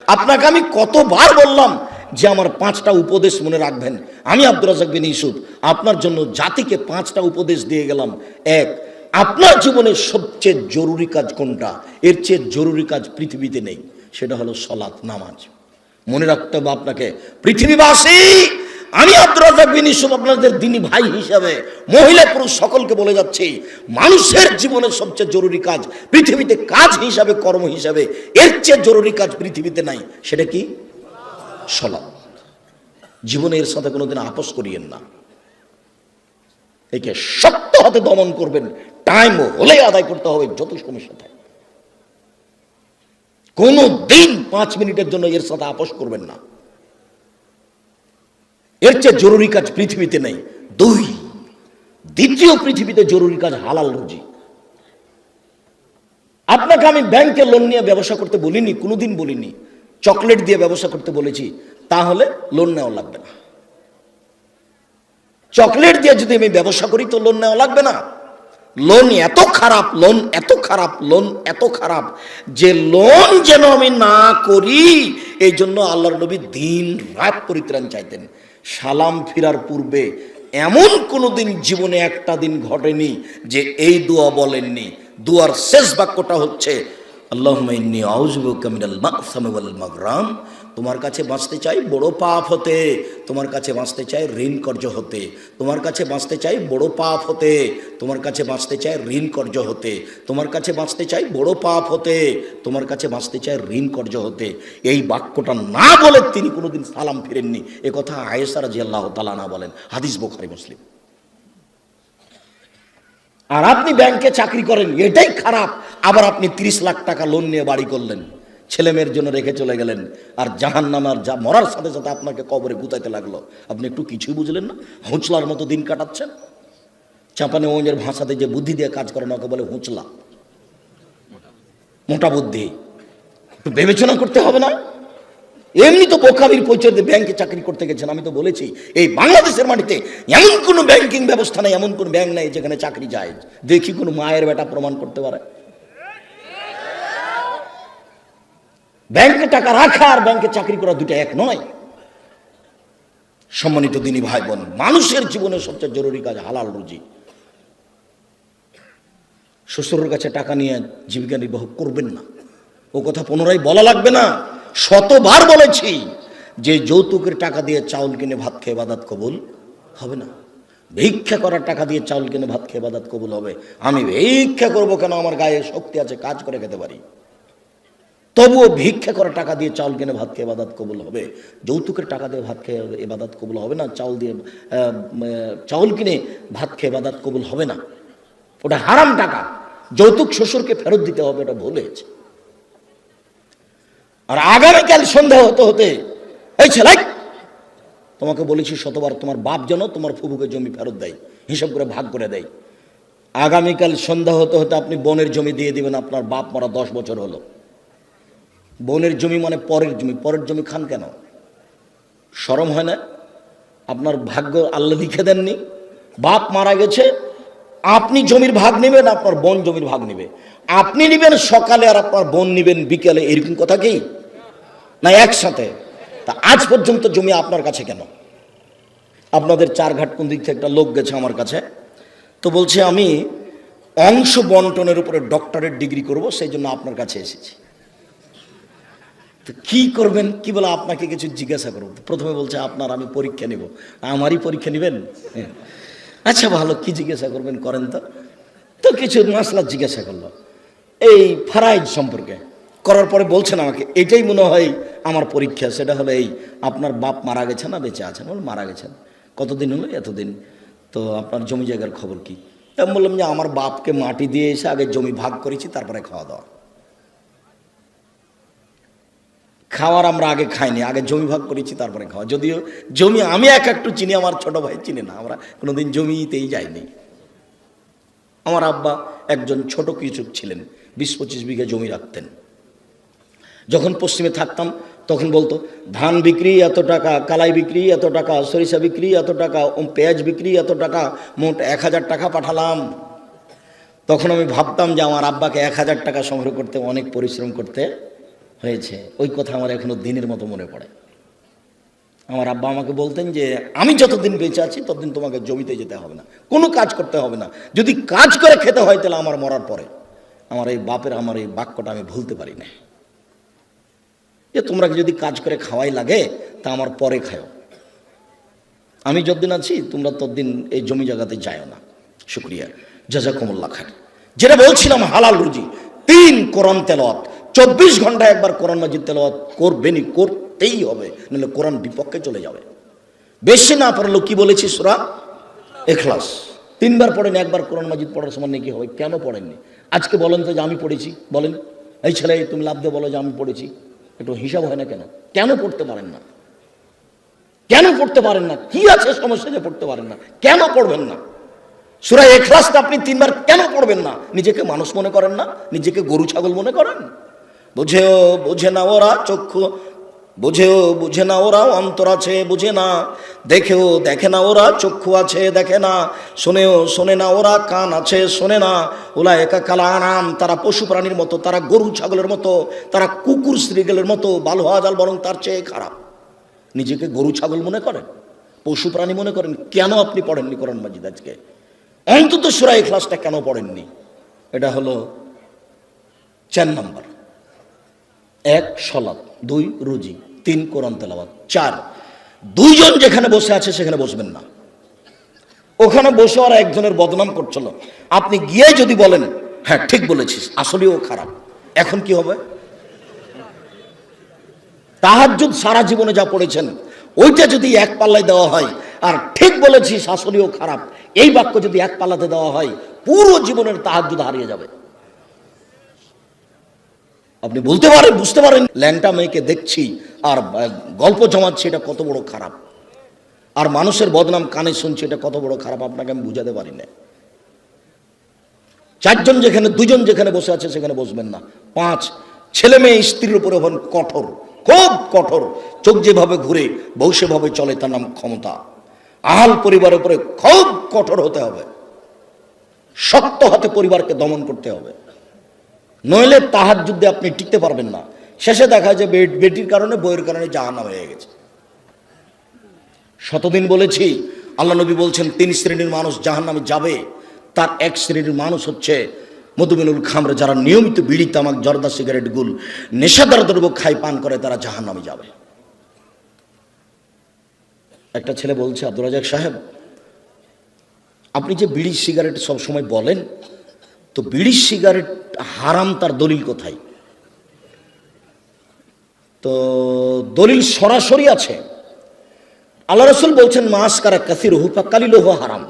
আপনাকে আমি কতবার বললাম যে আমার 5টা উপদেশ মনে রাখবেন। আমি আব্দুর রাজ্জাক বিন ইউসুফ আপনার জন্য জাতিকে 5টা উপদেশ দিয়ে গেলাম। এক, আপনার জীবনের সবচেয়ে জরুরি কাজ কোনটা? এর চেয়ে জরুরি কাজ পৃথিবীতে নেই, সেটা হলো সালাত, নামাজ। মনে রাখতে হবে আপনাকে। পৃথিবীবাসী, আমি আব্দুর রাজ্জাক বিন ইউসুফ আপনাদের দ্বীনি ভাই হিসাবে মহিলা পুরুষ সকলকে বলে যাচ্ছি, মানুষের জীবনের সবচেয়ে জরুরি কাজ পৃথিবীতে, কাজ হিসাবে, কর্ম হিসাবে এর চেয়ে জরুরি কাজ পৃথিবীতে নাই। সেটা কি? সালাত। জীবনে এর সাথে কোনোদিন আপোষ করিয়েন না। একে শক্ত হাতে দমন করবেন। টাইম হলে আদায় করতে হবে, যত সমস্যা থাকে। কোনো দিন 5 মিনিটের জন্য এর সাথে আপোষ করবেন না। এর চেয়ে জরুরি কাজ পৃথিবীতে নেই। দ্বিতীয় পৃথিবীতে জরুরি কাজ হালাল রুজি। আপনাকে আমি ব্যাংকে লোন নিয়ে ব্যবসা করতে বলিনি, কোনোদিন বলিনি। চকলেট দিয়ে ব্যবসা করতে বলেছি, তাহলে লোন নেওয়া লাগবে না। চকলেট দিয়ে যদি আমি ব্যবসা করি তো লোন নেওয়া লাগবে না। লোন এত খারাপ, লোন এত খারাপ, লোন এত খারাপ যে লোন যেন আমি না করি, এই জন্য আল্লাহর নবী দিন রাত পরিত্রাণ চাইতেন। সালাম ফিরার পূর্বে এমন কোনোদিন জীবনে একটা দিন ঘটেনি যে এই দোয়া বলেননি। দোয়ার শেষ বাক্যটা হচ্ছে আল্লাহুম্মা ইন্নী আউযু বিকা মিনাল মা'সামি ওয়াল মাগরাম। তোমার কাছে বাঁচতে চাই বড় পাপ হতে, তোমার কাছে বাঁচতে চাই ঋণ কর্য হতে, তোমার কাছে বাঁচতে চাই বড় পাপ হতে, তোমার কাছে বাঁচতে চাই ঋণ কর্য হতে, তোমার কাছে বাঁচতে চাই বড় পাপ হতে, তোমার কাছে বাঁচতে চাই ঋণ কর্য হতে। এই বাক্যটা না বলে তিনি কোনোদিন সালাম ফিরেননি। এ কথা আয়েশা রাদিয়াল্লাহু তাআলা আনহা বলেন, হাদিস বুখারী মুসলিম। আর আপনি ব্যাংকে চাকরি করেন, এটাই খারাপ। আবার আপনি 30 লাখ টাকা লোন নিয়ে বাড়ি করলেন, ছেলে মেয়ের জন্য রেখে চলে গেলেন, আর জাহান্নামার যা মরার সাথে সাথে আপনাকে কবরে গুতাইতে লাগলো। আপনি একটু কিছুই বুঝলেন না, হুঁচলার মতো দিন কাটাচ্ছেন। চাপানে ওদের ভাষাতে যে বুদ্ধি দিয়ে কাজ করেন ওকে বলে হুঁচলা, মোটা বুদ্ধি। একটু বিবেচনা করতে হবে না? এমনি তো বোকামির পরিচয় দিয়ে ব্যাংকে চাকরি করতে গেছেন। আমি তো বলেছি এই বাংলাদেশের মাটিতে এমন কোনো ব্যাংকিং ব্যবস্থা নেই, এমন কোনো ব্যাংক নেই যেখানে চাকরি যায়। দেখি কোনো মায়ের বেটা প্রমাণ করতে পারে। ব্যাংকে টাকা রাখা আর ব্যাংকে চাকরি করা দুটো এক নয়। সম্মানিত দিনী ভাই বোন, মানুষের জীবনের সবচেয়ে জরুরি কাজ হালাল রুজি। শ্বশুরের কাছে টাকা নিয়ে জীবিকা নির্বাহ করবেন না, ও কথা পুনরায় বলা লাগবে না। শতবার বলেছি যে যৌতুকের টাকা দিয়ে চাউল কিনে ভাত খেয়ে ইবাদত কবুল হবে না। ভিক্ষা করার টাকা দিয়ে চাউল কিনে ভাত খেয়ে ইবাদত কবুল হবে। আমি ভিক্ষা করবো কেন? আমার গায়ে শক্তি আছে, কাজ করে খেতে পারি। তবুও ভিক্ষা করার টাকা দিয়ে চাউল কিনে ভাত খেয়ে ইবাদত কবুল হবে। যৌতুকের টাকা দিয়ে ভাত খেয়ে ইবাদত কবুল হবে না। চাউল কিনে ভাত খেয়ে ইবাদত কবুল হবে না। ওটা হারাম টাকা। যৌতুক শ্বশুরকে ফেরত দিতে হবে, এটা ভুল হয়েছে। আর আগামীকাল সন্ধ্যা হতে হতে, এই ছেলে, তোমাকে বলেছি শতবার, তোমার বাপ যেন তোমার ফুফুকে জমি ফেরত দেয়, হিসাব করে ভাগ করে দেয়। আগামীকাল সন্ধ্যা হতে হতে আপনি বোনের জমি দিয়ে দিবেন। আপনার বাপ মারা 10 বছর হলো। বোনের জমি মানে পরের জমি। পরের জমি খান কেন? শরম হয় না? আপনার ভাগ্য আল্লাহ লিখে দেননি? বাপ মারা গেছে, আপনি জমির ভাগ নেবেন, আপনার বোন জমির ভাগ নেবে। আপনি নেবেন সকালে আর আপনার বোন নেবেন বিকেলে, এরকম কথা কি না? একসাথে। তা আজ পর্যন্ত জমি আপনার কাছে কেন? আপনাদের চারঘাট কোন দিক থেকে একটা লোক গেছে আমার কাছে, তো বলছে আমি অংশ বন্টনের উপরে ডক্টরেট ডিগ্রি করব, সেই জন্য আপনার কাছে এসেছি। তো কি করবেন? কি বলে আপনাকে কিছু জিজ্ঞাসা করব। প্রথমে বলছে আপনার আমি পরীক্ষা নেব। আমারই পরীক্ষা নেবেন? আচ্ছা ভালো, কি জিজ্ঞাসা করবেন করেন তো। তো কিছু মাসলা জিজ্ঞাসা করলো এই ফারাইজ সম্পর্কে। করার পরে বলছেন আমাকে এটাই মনে হয় আমার পরীক্ষা। সেটা হলো এই, আপনার বাপ মারা গেছে না বেঁচে আছেন? বল মারা গেছেন। কতদিন হলো? এতদিন। তো আপনার জমি জায়গার খবর কি? আমি বললাম যে আমার বাপকে মাটি দিয়ে এসে আগে জমি ভাগ করেছি, তারপরে খাওয়া দাওয়া। খাওয়ার আমরা আগে খাইনি, আগে জমি ভাগ করেছি তারপরে খাওয়া। যদিও জমি আমি একটু চিনি, আমার ছোট ভাই চিনি না। আমরা কোনোদিন জমিতেই যাইনি। আমার আব্বা একজন ছোট কৃষক ছিলেন, 20-25 বিঘা জমি রাখতেন। যখন পশ্চিমে থাকতাম তখন বলতো ধান বিক্রি এত টাকা, কালাই বিক্রি এত টাকা, সরিষা বিক্রি এত টাকা, পেঁয়াজ বিক্রি এত টাকা, মোট 1000 টাকা পাঠালাম। তখন আমি ভাবতাম যে আমার আব্বাকে 1000 টাকা সংগ্রহ করতে অনেক পরিশ্রম করতে হয়েছে। ওই কথা আমার এখনো দিনের মতো মনে পড়ে। আমার আব্বা আমাকে বলতেন যে আমি যতদিন বেঁচে আছি ততদিন তোমাকে জমিতে যেতে হবে না, কোনো কাজ করতে হবে না, যদি কাজ করে খেতে হয় তাহলে আমার মরার পরে। আমার এই বাপের আমার এই বাক্যটা আমি ভুলতে পারি না, যে তোমরা যদি কাজ করে খাওয়াই লাগে তা আমার পরে খাও, আমি যতদিন আছি তোমরা ততদিন এই জমি জায়গাতে যাও না। শুক্রিয়া, জাযাকুমুল্লাহ খায়র। যেটা বলছিলাম হালাল রুজি, 3 কোরআন তেলাওয়াত, 24 ঘন্টায় একবার কোরআন মাজিদ তেলাওয়াত করবেনই, করতেই হবে, নাহলে কোরআন বিপক্ষে চলে যাবে। বেশি না পড়লেও কি বলেছি সূরা ইখলাস 3 বার পড়েন, একবার কোরআন মাজিদ পড়ার সময় নাকি হবে। কেন পড়েননি আজকে বলেন তো যে আমি পড়েছি? বলেন, এই ছেলে তুমি লাভ দিয়ে বলো যে আমি পড়েছি, একটু হিসাব হয় না কেন? কেন পড়তে পারেন না? কেন পড়তে পারেন না? কি আছে সমস্যা যে পড়তে পারেন না? কেন পড়বেন না? সূরা ইখলাসটা আপনি 3 বার কেন পড়বেন না? নিজেকে মানুষ মনে করেন না? নিজেকে গরু ছাগল মনে করেন? বুঝেও বুঝে না ওরা চক্ষু, বুঝেও বুঝে না ওরা অন্তর আছে বুঝে না, দেখেও দেখে না ওরা চক্ষু আছে দেখে না, শোনেও শোনে না ওরা কান আছে শোনে না। উলায়েকা কাল আনাম, তারা পশু প্রাণীর মতো, তারা গরু ছাগলের মতো, তারা কুকুর শ্রীগেলের মতো, বাল হওয়া জাল বরং তার চেয়ে খারাপ। নিজেকে গরু ছাগল মনে করেন, পশু প্রাণী মনে করেন? কেন আপনি পড়েননি কোরআন মাজিদ আজকে? অন্তত সূরা ইখলাসটা কেন পড়েননি? এটা হলো 4 নম্বর। 1 সালাত, 2 রুজি, 3 কোরআন তেলাওয়াত, 4 দুইজন যেখানে বসে আছে সেখানে বসবেন না। ওখানে বসে আর একজনের বদনাম করছিল, আপনি গিয়ে যদি বলেন হ্যাঁ ঠিক বলেছিস আসলেও খারাপ, এখন কি হবে? তাহাজ্জুদ সারা জীবনে যা পড়েছেন ওইটা যদি এক পাল্লায় দেওয়া হয়, আর ঠিক বলেছিস আসলেও খারাপ এই বাক্য যদি এক পাল্লাতে দেওয়া হয়, পুরো জীবনের তাহাজ্জুদ হারিয়ে যাবে। আপনি বলতে পারেন, বুঝতে পারেন ল্যাংটা মেয়েকে দেখছি আর গল্প জমাচ্ছি, এটা কত বড় খারাপ, আর মানুষের বদনাম কানে শুনছি, এটা কত বড় খারাপ, আপনাকে আমি বুঝাতে পারি না। 4 জন যেখানে, 2 জন যেখানে বসে আছে সেখানে বসবেন না। 5 ছেলে মেয়ে স্ত্রীর উপরে হন কঠোর, খুব কঠোর, চোখ যেভাবে ঘুরে বউ সেভাবে চলে, তার নাম ক্ষমতা। আহাল পরিবারের উপরে খুব কঠোর হতে হবে, শক্ত হাতে পরিবারকে দমন করতে হবে, নইলে তাহাজ্জুদে আপনি টিকতে পারবেন না। শেষে দেখা যায় বেটির কারণে বইয়ের কারণে জাহান্নাম হয়ে গেছে। শতদিন বলেছি, আল্লাহ নবী বলছেন 3 শ্রেণীর মানুষ জাহান্নামে যাবে। তার 1 শ্রেণীর মানুষ হচ্ছে মধুমিনুল খামরে, যারা নিয়মিত বিড়ি তামাক জর্দা সিগারেট গুল নেশাদার দ্রব্য খাই পান করে, তারা জাহান্নামে যাবে। একটা ছেলে বলছে, আব্দুর রাজাক সাহেব আপনি যে বিড়ি সিগারেট সব সময় বলেন, তো বিড়ি সিগারেট হারাম তার দলিল কোথায়? তো দলিল সরাসরি আছে, আল্লাহ রাসূল বলছেন মাসকারা কাসিরুহু ফাকালিলুহু হারাম।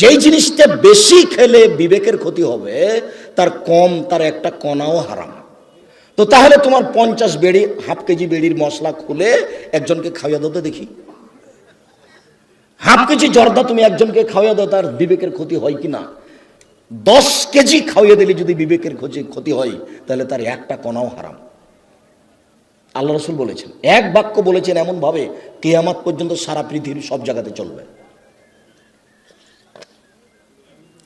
যেই জিনিসটা বেশি খেলে বিবেকের ক্ষতি হবে, তার কম, তার একটা কণাও হারাম। তো তাহলে তোমার 50 বেড়ি, হাফ কেজি বেড়ির মশলা খুলে একজনকে খাওয়া দাও তো দেখি। হাফ কেজি জর্দা তুমি একজনকে খাওয়া দাও, তার বিবেকের ক্ষতি হয় কিনা? 10 কেজি খাওয়িয়ে দিলে যদি বিবেকের ক্ষতি হয়, তাহলে তার একটা কণাও হারাম। আল্লাহ রাসূল বলেছেন, এক বাক্য বলেছেন এমন ভাবে কিয়ামত পর্যন্ত সারা পৃথিবীর সব জায়গাতে চলবে।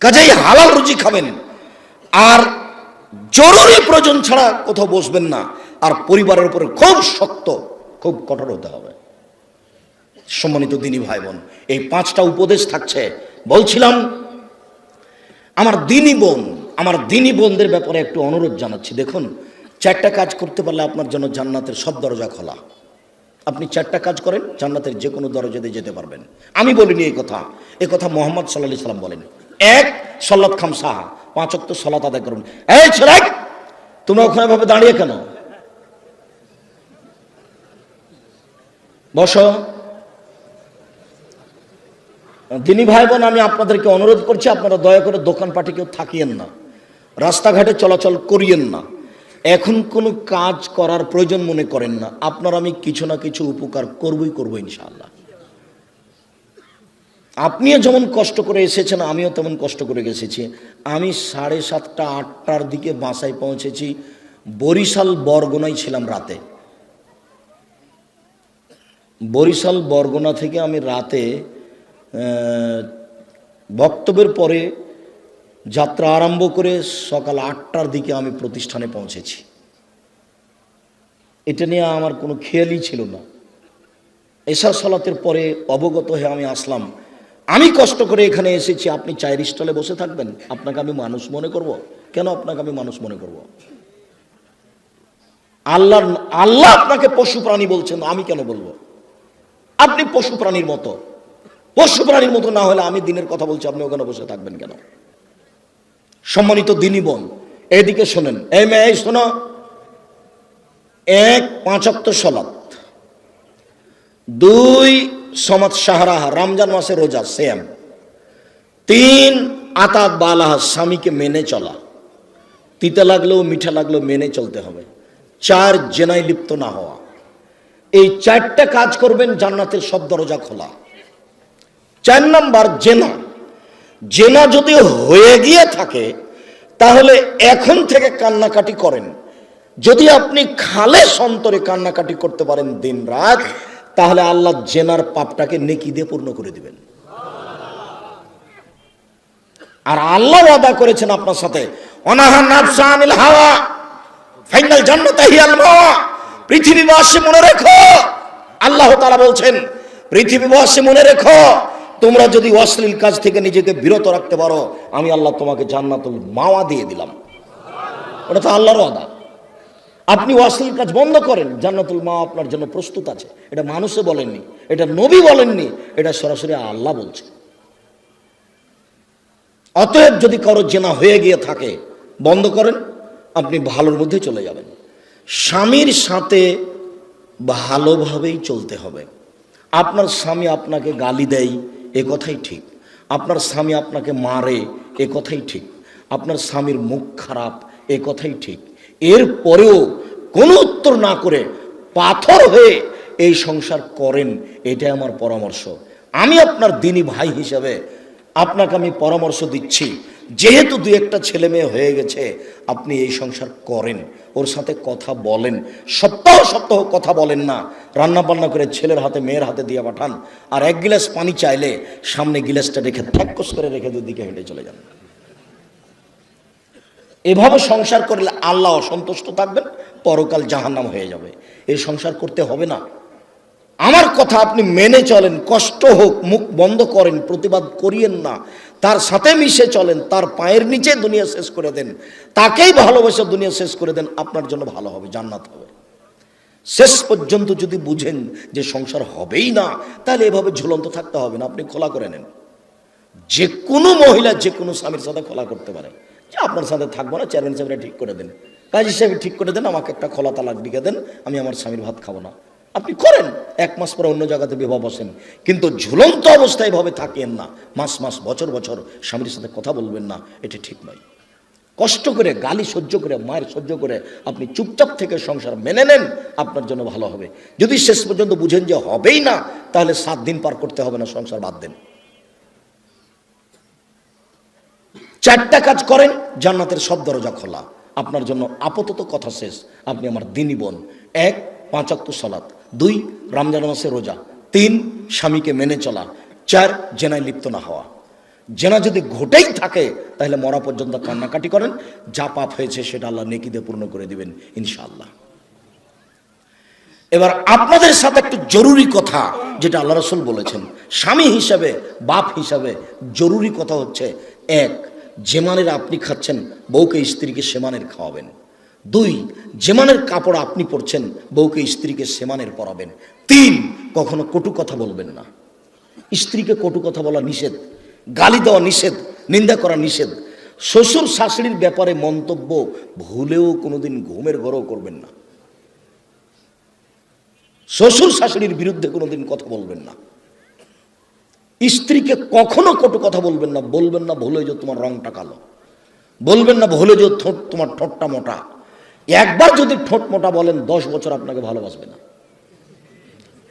কাজেই হালাল রুজি খাবেন, আর জরুরি প্রয়োজন ছাড়া কোথাও বসবেন না, আর পরিবারের উপরে খুব শক্ত, খুব কঠোর হতে হবে। সম্মানিত দিনী ভাই বোন, এই 5টা উপদেশ থাকছে। বলছিলাম আমার দিনী বোনদের ব্যাপারে একটু অনুরোধ জানাচ্ছি। দেখুন, 4টা কাজ করতে পারলে আপনার জন্য জান্নাতের সব দরজা খোলা। আপনি 4টা কাজ করেন, জান্নাতের যে কোনো দরজাতে যেতে পারবেন। আমি বলিনি এই কথা, মুহাম্মদ সাল্লাল্লাহু আলাইহি সাল্লাম বলেন। 1 সালাত খামসা, 5 ওয়াক্ত সালাত আদায় করুন। এই ছেলে, তোমরা ওখানে ভাবে দাঁড়িয়ে কেন? বসো। দিনী ভাই বোন, আমি আপনাদেরকে অনুরোধ করছি, আপনারা দয়া করে দোকানপাটে কেউ থাকিয়েন না, রাস্তাঘাটে চলাচল করিয়েন না। এখন কোনো কাজ করার প্রয়োজন মনে করেন না, আপনার আমি কিছু না কিছু উপকার করবো ইনশাআল্লাহ। আপনিও যেমন কষ্ট করে এসেছেন, আমিও তেমন কষ্ট করে এসেছি। আমি 7:30 8টার দিকে বাসায় পৌঁছেছি, বরিশাল বরগুনায় ছিলাম রাতে। বরিশাল বরগুনা থেকে আমি রাতে বক্তব্যের পরে যাত্রা আরম্ভ করে সকাল 8টার দিকে আমি প্রতিষ্ঠানে পৌঁছেছি। এটা নিয়ে আমার কোনো খেয়ালই ছিল না। এশার সালাতের পরে অবগত হয়ে আমি আসলাম। আমি কষ্ট করে এখানে এসেছি, আপনি চায়ের স্টলে বসে থাকবেন? আপনাকে আমি মানুষ মনে করব? কেন আপনাকে আমি মানুষ মনে করব? আল্লাহ আল্লাহ আপনাকে পশু প্রাণী বলছেন, আমি কেন বলবো? আপনি পশু প্রাণীর মতো। পশু প্রাণীর মতো না হলে আমি দিনের কথা বলছি, আপনি ওখানে বসে থাকবেন কেন? সম্মানিত দিনী বোন, এদিকে শোনেন। এই মেয়ে শোনো, 1 5 ওয়াক্ত সালাত, 2 সমাত শাহরাহ রমজান মাসে রোজা সেম, 3 আতাত বালাহ স্বামীকে মেনে চলা, তিতা লাগলেও মিঠা লাগলেও মেনে চলতে হবে, 4 জেনায় লিপ্ত না হওয়া। এই 4টা কাজ করবেন, জান্নাতের সব দরজা খোলা। 4 নাম্বার জেনা। জেনা যদি হয়ে গিয়ে থাকে তাহলে এখন থেকে কান্নাকাটি করেন। যদি আপনি খালেস অন্তরে কান্নাকাটি করতে পারেন দিন রাত, তাহলে আল্লাহ জেনার পাপটাকে নেকি দিয়ে পূর্ণ করে দিবেন। আর আল্লাহ ওয়াদা করেছেন আপনার সাথে, অনাহা নাফসা আনিল হাওয়া ফাইনাল জান্নাতা হিয়াল মাওয়া। পৃথিবীবাসী মনে রেখো, আল্লাহ তাআলা বলছেন, পৃথিবীবাসী মনে রেখো, তোমরা যদি অশ্লীল কাজ থেকে নিজেকে বিরত রাখতে পারো, আমি আল্লাহ তোমাকে জান্নাতুল মাওয়া দিয়ে দিলাম। ওটা তো আল্লাহর ওয়াদা। আপনি অশ্লীল কাজ বন্ধ করেন, জান্নাতুল মাওয়া আপনার জন্য প্রস্তুত আছে। এটা মানুষে বলেননি, এটা নবী বলেননি, এটা সরাসরি আল্লাহ বলছে। অতএব যদি কারো জেনা হয়ে গিয়ে থাকে, বন্ধ করেন, আপনি ভালোর মধ্যে চলে যাবেন। স্বামীর সাথে ভালোভাবেই চলতে হবে। আপনার স্বামী আপনাকে গালি দেয়, এ কথাই ঠিক। আপনার স্বামী আপনাকে মারে, এ কথাই ঠিক। আপনার স্বামীর মুখ খারাপ, এ কথাই ঠিক। এর পরেও কোনো উত্তর না করে পাথর হয়ে এই সংসার করেন, এটাই আমার পরামর্শ। আমি আপনার দিনী ভাই হিসেবে আপনাকে আমি পরামর্শ দিচ্ছি, যেহেতু 2-1টা ছেলে মেয়ে হয়ে গেছে, আপনি এই সংসার করেন, ওর সাথে কথা বলেন। সপ্তাহ সপ্তাহ কথা বলেন না, রান্না বান্না করে ছেলের হাতে মেয়ের হাতে দিয়ে পাঠান, আর 1 গ্লাস পানি চাইলে সামনে গ্লাসটা রেখে থ্যাক্কস করে রেখে দুদিকে হেঁটে চলে যান। এভাবে সংসার করলে আল্লাহ অসন্তুষ্ট থাকবেন, পরকাল জাহান্নাম হয়ে যাবে। এই সংসার করতে হবে না। আমার কথা আপনি মেনে চলেন, কষ্ট হোক, মুখ বন্ধ করেন, প্রতিবাদ করিয়েন না, তার সাথে মিশে চলেন, তার পায়ের নিচে দুনিয়া শেষ করে দেন, তাকেই ভালোবেসে দুনিয়া শেষ করে দেন, আপনার জন্য ভালো হবে, জান্নাত হবে। শেষ পর্যন্ত যদি বুঝেন যে সংসার হবেই না, তাহলে এভাবে ঝুলন্ত থাকতে হবে না, আপনি খোলা করে নেন। যে কোনো মহিলা যে কোনো স্বামীর সাথে খোলা করতে পারে, যে আপনার সাথে থাকবো না, চেয়ারম্যান সাহেবরা ঠিক করে দেন, কাজী সাহেব ঠিক করে দেন, আমাকে একটা খোলা তালাক লিখে দেন, আমি আমার স্বামীর ভাত খাবো না। আপনি করেন, 1 মাস পরে অন্য জায়গাতে বিবাহ বসেন, কিন্তু ঝুলন্ত অবস্থায় ভাবে থাকেন না। মাস মাস বছর বছর স্বামীর সাথে কথা বলবেন না, এটা ঠিক নয়। কষ্ট করে, গালি সহ্য করে, মায়ের সহ্য করে আপনি চুপচাপ থেকে সংসার মেনে নেন, আপনার জন্য ভালো হবে। যদি শেষ পর্যন্ত বুঝেন যে হবেই না, তাহলে 7 দিন পার করতে হবে না, সংসার বাদ দেন। 4টা কাজ করেন, জান্নাতের সব দরজা খোলা আপনার জন্য। আপাতত কথা শেষ। আপনি আমার দিনী বোন। 1 5 ওয়াক্ত সালাত, 2 রমজান মাসে রোজা, 3 স্বামীকে মেনে চলা, 4 জেনায় লিপ্ত না হওয়া। জেনা যদি ঘটেই থাকে তাহলে মরা পর্যন্ত কান্নাকাটি করেন, যা পাপ হয়েছে সেটা আল্লাহ নেকি দিয়ে পূর্ণ করে দিবেন ইনশাআল্লাহ। এবার আপনাদের সাথে একটু জরুরি কথা, যেটা আল্লাহ রাসূল বলেছেন, স্বামী হিসাবে, বাপ হিসাবে জরুরি কথা হচ্ছে, 1 যেমানের আপনি খাচ্ছেন, বউকে স্ত্রীকে সেমানের খাওয়াবেন। 2 যেমানের কাপড় আপনি পরছেন, বউকে স্ত্রীকে সেমানের পরাবেন। 3 কখনো কটু কথা বলবেন না। স্ত্রীকে কটু কথা বলা নিষেধ, গালি দেওয়া নিষেধ, নিন্দা করা নিষেধ। শ্বশুর শাশুড়ির ব্যাপারে মন্তব্য ভুলেও কোনোদিন ঘুমের ঘরেও করবেন না। শ্বশুর শাশুড়ির বিরুদ্ধে কোনোদিন কথা বলবেন না। স্ত্রীকে কখনো কটু কথা বলবেন না। বলবেন না ভুলে যে তোমার রংটা কালো, বলবেন না ভুলে যে তোমার ঠোঁটটা মোটা। একবার যদি ঠোঁট মোটা বলেন, 10 বছর আপনাকে ভালোবাসবে না।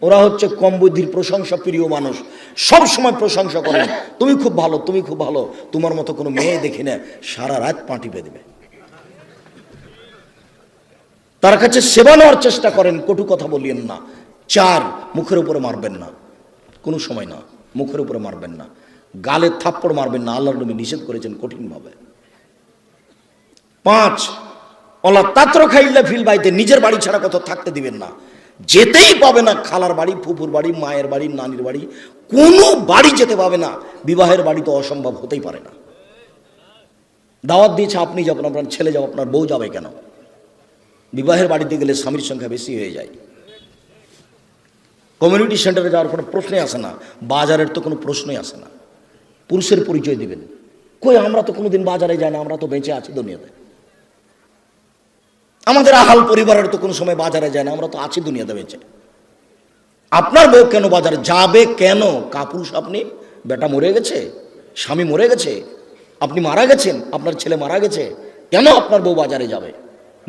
ওরা হচ্ছে কম বুদ্ধির প্রশংসা প্রিয় মানুষ, সব সময় প্রশংসা করেন, তুমি খুব ভালো, তুমি খুব ভালো, তোমার মতো কোনো মেয়ে দেখি না, সারা রাত পাটি পেয়ে দেবে। তার কাছে সেবা নেওয়ার চেষ্টা করেন, কটু কথা বলিয়েন না। 4 মুখের উপরে মারবেন না, কোনো সময় না, মুখের উপরে মারবেন না। গালে থাপ্পড় মারবেন না, আল্লাহর নবী নিষেধ করেছেন কঠিনভাবে। 5 ওলা তাত্র খাইলে ফিল বাইতে, নিজের বাড়ি ছাড়া কত থাকতে দিবেন না, যেতেই পাবে না। খালার বাড়ি, ফুফুর বাড়ি, মায়ের বাড়ি, নানির বাড়ি, কোনো বাড়ি যেতে পাবে না। বিবাহের বাড়ি তো অসম্ভব হতেই পারে না। দাওয়াত দিয়েছে আপনি যাবেন, আপনার ছেলে যাবে, আপনার বউ যাবে কেন? বিবাহের বাড়িতে গেলে স্বামীর সংখ্যা বেশি হয়ে যায়। কমিউনিটি সেন্টারে যাওয়ার কোনো প্রশ্নই আসে না, বাজারের তো কোনো প্রশ্নই আসে না। পুরুষের পরিচয় দিবেন, কই আমরা তো কোনোদিন বাজারে যাই না, আমরা তো বেঁচে আছি দুনিয়াতে। আমাদের আহাল পরিবারের তো কোনো সময় বাজারে যায় না, আমরা তো আছি দুনিয়াতে বেঁচে। আপনার বউ কেন বাজারে যাবে? কেন? কাপুরুষ আপনি, বেটা মরে গেছে, স্বামী মরে গেছে, আপনি মারা গেছেন, আপনার ছেলে মারা গেছে, কেন আপনার বউ বাজারে যাবে?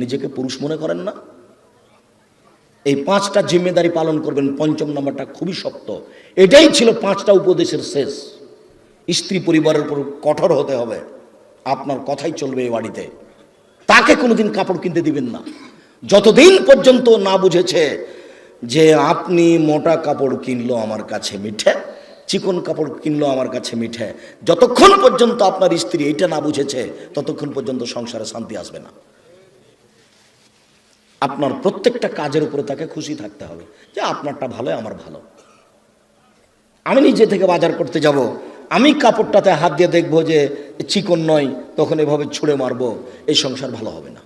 নিজেকে পুরুষ মনে করেন না? এই 5টা জিম্মেদারি পালন করবেন। 5ম নাম্বারটা খুবই শক্ত। এটাই ছিল 5টা উপদেশের শেষ। স্ত্রী পরিবারের উপর কঠোর হতে হবে, আপনার কথাই চলবে এই বাড়িতে। তাকে কোনোদিন কাপড় কিনতে দিবেন না যতদিন পর্যন্ত না বুঝেছে যে আপনি মোটা কাপড় কিনলো আমার কাছে মিঠে, চিকন কাপড় কিনলো আমার কাছে মিঠে। যতক্ষণ পর্যন্ত আপনার স্ত্রী এইটা না বুঝেছে, ততক্ষণ পর্যন্ত সংসারে শান্তি আসবে না। আপনার প্রত্যেকটা কাজের উপরে তাকে খুশি থাকতে হবে যে আপনারটা ভালো, আমার ভালো। আমি নিজে থেকে বাজার করতে যাব, আমি কাপড়টাতে হাত দিয়ে দেখবো যে চিকন নয়, তখন এভাবে ছুঁড়ে মারবো, এই সংসার ভালো হবে না।